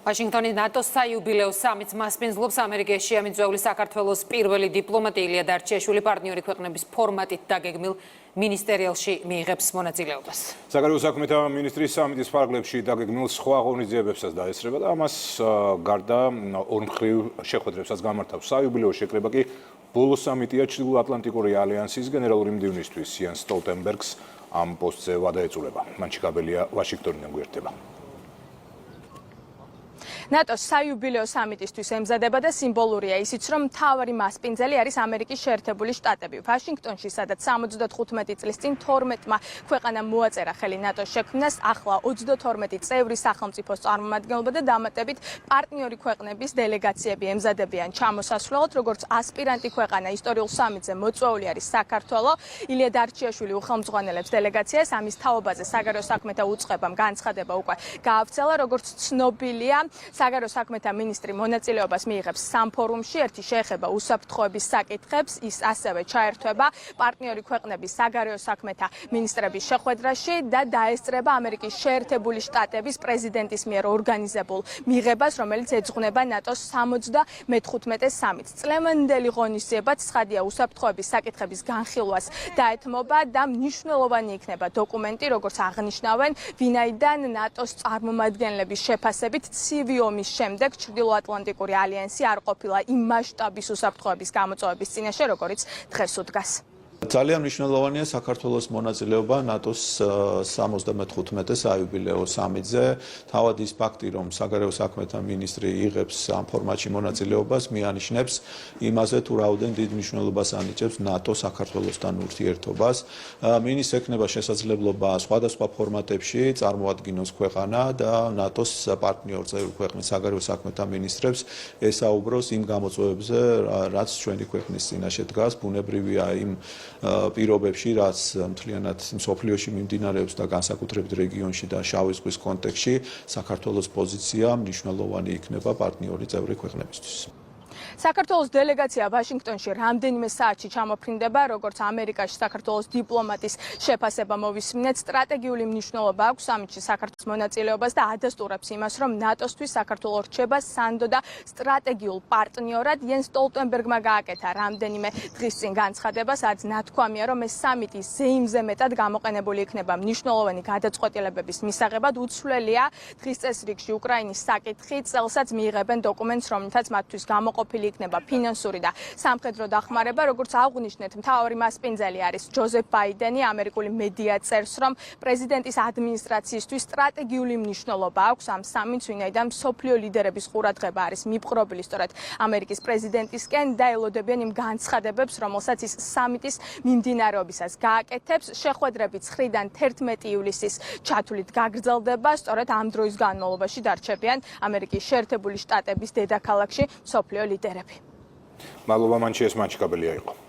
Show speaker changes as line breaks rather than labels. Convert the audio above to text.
ვაშინგტონის ნატოს საიუბილეო სამიტს მასპინძლობს ამერიკაში ამიწვეული საქართველოს პირველი დიპლომატი ილია დარჩიაშვილი პარტნიორი ქვეყნების ფორმატით დაგეგმილ მინისტერიალში მიიღებს მონაწილეობას.
საგარეო საქმეთა მინისტრის სამიტის ფარგლებში დაგეგმილ სხვა ღონისძიებებსაც დაესწრება და ამას გარდა ორმხრივ შეხვედრებსაც გამართავს. საიუბილეო შეკრება კი ბოლო სამიტია ჩრდილოატლანტიკური ალიანსის გენერალური მდივნისთვის იანს სტოლტენბერგს ამ პოსტზე ვადა ეწურება. მანჩი კაბელია ვაშინგტონიდან გვერდება.
ნატოს საიუბილეო სამიტისთვის ემზადება და სიმბოლურია ისიც, რომ მთავარი მასპინძელი არის ამერიკის შეერთებული შტატები. ვაშინგტონში, სადაც 75 წლის წინ 12-მა ქვეყანამ მოაწერა ხელი ნატოს შექმნას, ახლა 32 წევრი სახელმწიფოს წარმომადგენლობა და დამატებით პარტნიორი ქვეყნების დელეგაციები ემზადებიან ჩამოსასვლელად, როგორც ასპირანტი ქვეყანა ისტორიულ სამიტზე მოწვეული არის საქართველო. ილია დარჩიაშვილი უხელმძღვანელებს დელეგაციას, ამის თაობაზე საგარეო საქმეთა უწყებამ განცხადება უკვე გაავრცელა, როგორც ცნობილია. საგარეო საქმეთა მინისტრი მონაწილეობას მიიღებს სამ ფორუმში, ერთი შეეხება უსაფრთხოების საკითხებს, ის ასევე ჩაერთვება პარტნიორი ქვეყნების საგარეო საქმეთა მინისტრების შეხვედრაში და დაესწრება ამერიკის შეერთებული შტატების პრეზიდენტის მიერ ორგანიზებულ მიღებას, რომელიც ეძღვნება ნატოს 75 სამიტს. წლევანდელი ღონისძიებაც ცხადია უსაფრთხოების საკითხების განხილვას დაეთმობა და მნიშვნელოვანი იქნება დოკუმენტი, როგორც აღნიშნავენ, ვინაიდან ნატოს წარმომადგენლების შეფასებით ცივი ომის შემდეგ ჩრდილოატლანტიკური ალიანსი არ ყოფილა იმ მასშტაბის უსაფრთხოების გამოწვევების წინაშე, როგორიც დღეს უდგას.
ძალიან მნიშვნელოვანია საქართველოს მონაწილეობა ნატოს 75 საიუბილეო სამიტზე. თავად ის ფაქტი, რომ საგარეო საქმეთა მინისტრი იღებს ამ ფორმატში მონაწილეობას, მიანიშნებს იმაზე, თუ რაოდენ დიდ მნიშვნელობას ანიჭებს ნატო საქართველოსთან ურთიერთობას. მინისტრს ექნება შესაძლებლობა სხვადასხვა ფორმატებში წარმოადგინოს ქვეყანა და ნატოს პარტნიორ წევრი ქვეყნის საგარეო საქმეთა მინისტრებს ესაუბროს იმ გამოწვევებზე, რაც ჩვენი ქვეყნის წინაშე დგას, ბუნებრივია იმ პირობებში, რაც მთლიანად მსოფლიოში მიმდინარეობს და განსაკუთრებით რეგიონში და შავი ზღვის კონტექსტში, საქართველოს პოზიცია მნიშვნელოვანი იქნება პარტნიორი წევრი ქვეყნებისთვის.
საქართველოს დელეგაცია ვაშინგტონში რამდენიმე საათში ჩამოფრინდება, როგორც ამერიკაში საქართველოს დიპლომატის შეფასება მოვისმინეთ, სტრატეგიული მნიშვნელობა აქვს სამიტში საქართველოს მონაწილეობას და ადასტურებს იმას, რომ ნატოსთვის საქართველო რჩება სანდო და სტრატეგიულ პარტნიორად. იენს სტოლტენბერგმა გააკეთა რამდენიმე დღის წინ განცხადება, სადაც ნათქვამია, რომ ეს სამიტი ზეიმზე მეტად გამოყენებული იქნება მნიშვნელოვანი გადაწყვეტილებების მისაღებად. უცვლელია დღის წესრიგში უკრაინის საკითხი, წელსაც მიიღებენ დოკუმენტს, რომლითაც მათთვის გამოყოფილი იქნება ფინანსური და სამხედრო დახმარება. როგორც აღვნიშნეთ, მთავარი მასპინძელი არის ჯოზეფ ბაიდენი. ამერიკული მედია წერს, რომ პრეზიდენტის ადმინისტრაციისთვის სტრატეგიული მნიშვნელობა აქვს ამ სამიტს, ვინაიდან მსოფლიო ლიდერების ყურადღება არის მიპყრობილი სწორედ ამერიკის პრეზიდენტისკენ და ელოდებიან იმ განცხადებებს, რომელსაც ის სამიტის მიმდინარეობისას გააკეთებს. შეხვედრები 9-დან 11 ივლისის ჩათვლით გაგრძელდება. სწორედ ამ დროის განმავლობაში დარჩებიან ამერიკის შეერთებული შტატების დედაქალაქში მსოფლიო ლიდერები.
მადლობა მანჩი, ეს მანჩი კაბელია იყო.